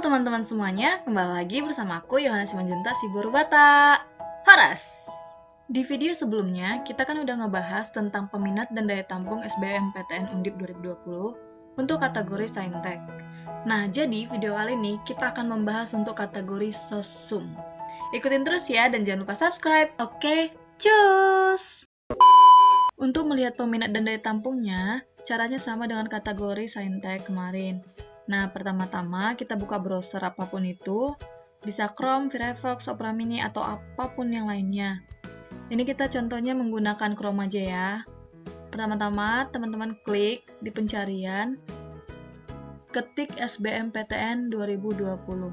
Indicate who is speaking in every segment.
Speaker 1: teman-teman semuanya, kembali lagi bersama aku Yohana Simanjunta Siborubata. Horas! Di video sebelumnya, kita kan udah ngebahas tentang peminat dan daya tampung SBMPTN Undip 2020 untuk kategori Saintek. Nah, jadi video kali ini kita akan membahas untuk kategori Sosum. Ikutin terus ya, dan jangan lupa subscribe. Oke, cus! Untuk melihat peminat dan daya tampungnya, caranya sama dengan kategori Saintek kemarin. Nah, pertama-tama kita buka browser apapun itu, bisa Chrome, Firefox, Opera Mini, atau apapun yang lainnya. Ini kita contohnya menggunakan Chrome aja ya. Pertama-tama, teman-teman klik di pencarian, ketik SBMPTN 2020.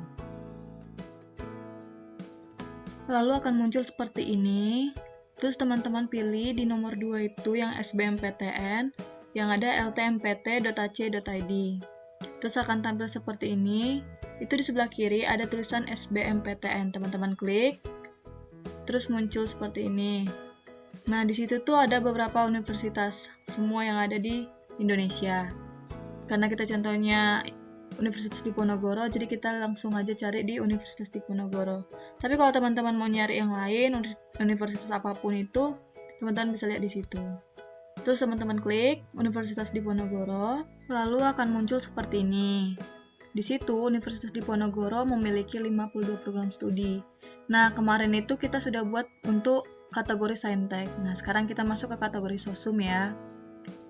Speaker 1: Lalu akan muncul seperti ini. Terus teman-teman pilih di nomor 2 itu yang SBMPTN, yang ada ltmpt.ac.id. Terus akan tampil seperti ini. Itu di sebelah kiri ada tulisan SBMPTN. Teman-teman klik, terus muncul seperti ini. Nah, di situ tuh ada beberapa universitas, semua yang ada di Indonesia. Karena kita contohnya Universitas Diponegoro, jadi kita langsung aja cari di Universitas Diponegoro. Tapi kalau teman-teman mau nyari yang lain, universitas apapun itu, teman-teman bisa lihat di situ. Terus teman-teman klik Universitas Diponegoro, lalu akan muncul seperti ini. Di situ Universitas Diponegoro memiliki 52 program studi. Nah, kemarin itu kita sudah buat untuk kategori Saintek. Nah, sekarang kita masuk ke kategori Sosum ya.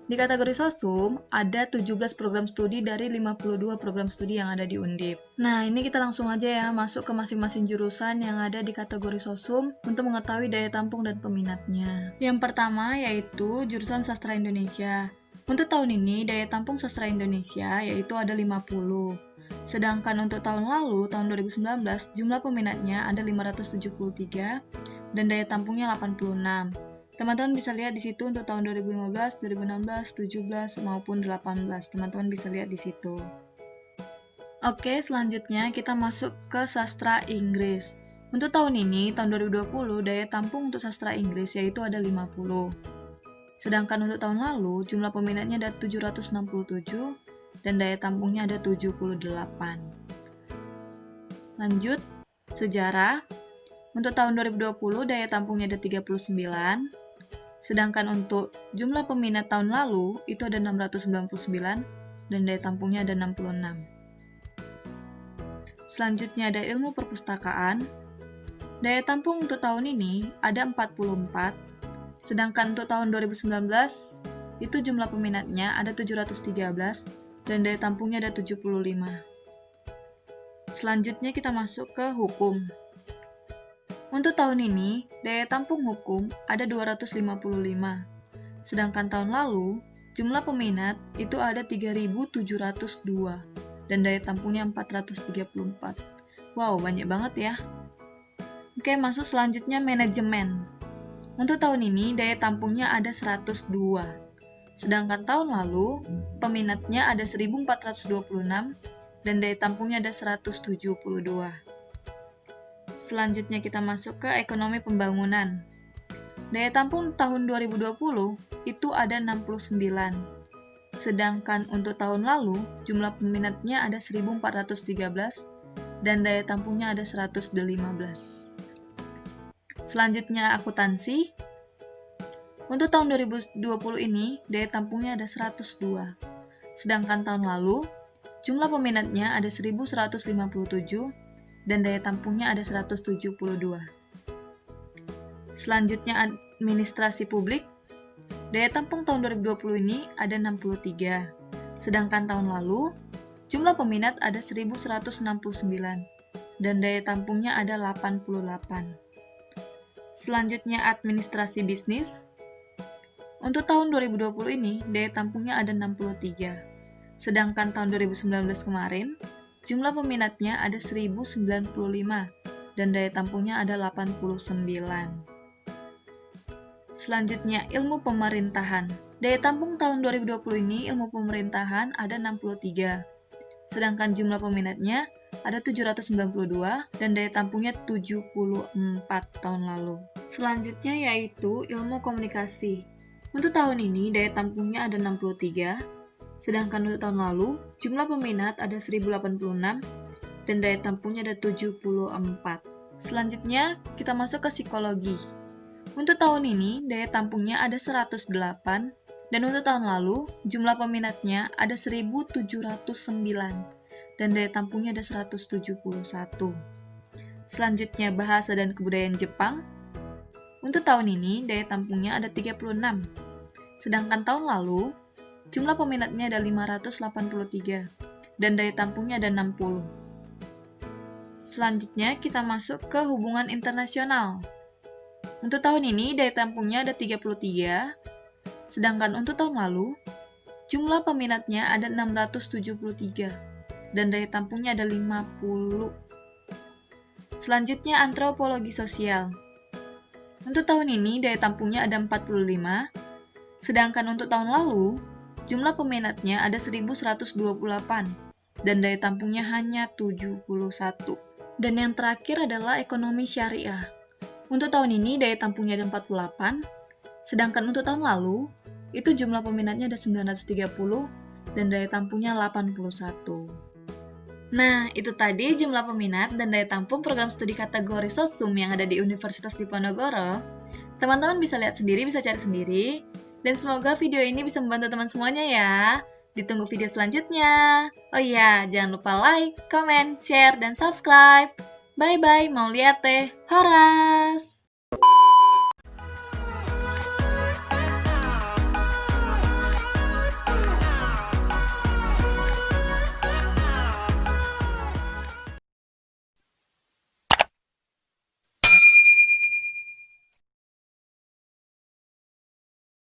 Speaker 1: Di kategori Sosum, ada 17 program studi dari 52 program studi yang ada di Undip. Nah, ini kita langsung aja ya masuk ke masing-masing jurusan yang ada di kategori Sosum untuk mengetahui daya tampung dan peminatnya. Yang pertama yaitu jurusan Sastra Indonesia. Untuk tahun ini, daya tampung Sastra Indonesia yaitu ada 50. Sedangkan untuk tahun lalu, tahun 2019, jumlah peminatnya ada 573 dan daya tampungnya 86. Teman-teman bisa lihat di situ untuk tahun 2015, 2016, 17, maupun 18. Teman-teman bisa lihat di situ. Oke, selanjutnya kita masuk ke sastra Inggris. Untuk tahun ini, tahun 2020, daya tampung untuk sastra Inggris yaitu ada 50. Sedangkan untuk tahun lalu, jumlah peminatnya ada 767 dan daya tampungnya ada 78. Lanjut, sejarah. Untuk tahun 2020, daya tampungnya ada 39. Sedangkan untuk jumlah peminat tahun lalu, itu ada 699, dan daya tampungnya ada 66. Selanjutnya ada ilmu perpustakaan. Daya tampung untuk tahun ini ada 44, sedangkan untuk tahun 2019, itu jumlah peminatnya ada 713, dan daya tampungnya ada 75. Selanjutnya kita masuk ke hukum. Untuk tahun ini, daya tampung hukum ada 255. Sedangkan tahun lalu, jumlah peminat itu ada 3.702 dan daya tampungnya 434. Wow, banyak banget ya. Oke, masuk selanjutnya manajemen. Untuk tahun ini, daya tampungnya ada 102. Sedangkan tahun lalu, peminatnya ada 1.426 dan daya tampungnya ada 172. Selanjutnya kita masuk ke ekonomi pembangunan. Daya tampung tahun 2020 itu ada 69. Sedangkan untuk tahun lalu, jumlah peminatnya ada 1.413 dan daya tampungnya ada 115. Selanjutnya akuntansi. Untuk tahun 2020 ini, daya tampungnya ada 102. Sedangkan tahun lalu, jumlah peminatnya ada 1.157 dan daya tampungnya ada 172. Selanjutnya administrasi publik. Daya tampung tahun 2020 ini ada 63. Sedangkan tahun lalu, jumlah peminat ada 1.169 dan daya tampungnya ada 88. Selanjutnya administrasi bisnis. Untuk tahun 2020 ini, daya tampungnya ada 63. Sedangkan tahun 2019 kemarin, jumlah peminatnya ada 1.095 dan daya tampungnya ada 89. Selanjutnya, ilmu pemerintahan. Daya tampung tahun 2020 ini ilmu pemerintahan ada 63. Sedangkan jumlah peminatnya ada 792 dan daya tampungnya 74 tahun lalu. Selanjutnya yaitu ilmu komunikasi. Untuk tahun ini daya tampungnya ada 63. Sedangkan untuk tahun lalu, jumlah peminat ada 1.086 dan daya tampungnya ada 74. Selanjutnya, kita masuk ke psikologi. Untuk tahun ini, daya tampungnya ada 108, dan untuk tahun lalu, jumlah peminatnya ada 1.709, dan daya tampungnya ada 171. Selanjutnya, bahasa dan kebudayaan Jepang. Untuk tahun ini, daya tampungnya ada 36, sedangkan tahun lalu, jumlah peminatnya ada 583, dan daya tampungnya ada 60. Selanjutnya, kita masuk ke hubungan internasional. Untuk tahun ini, daya tampungnya ada 33, sedangkan untuk tahun lalu, jumlah peminatnya ada 673, dan daya tampungnya ada 50. Selanjutnya, antropologi sosial. Untuk tahun ini, daya tampungnya ada 45, sedangkan untuk tahun lalu, jumlah peminatnya ada 1128, dan daya tampungnya hanya 71. Dan yang terakhir adalah ekonomi syariah. Untuk tahun ini, daya tampungnya ada 48, sedangkan untuk tahun lalu, itu jumlah peminatnya ada 930, dan daya tampungnya 81. Nah, itu tadi jumlah peminat dan daya tampung program studi kategori Sosum yang ada di Universitas Diponegoro. Teman-teman bisa lihat sendiri, bisa cari sendiri, dan semoga video ini bisa membantu teman semuanya ya. Ditunggu video selanjutnya. Oh iya, jangan lupa like, comment, share, dan subscribe. Bye-bye, mau lihat teh. Horas!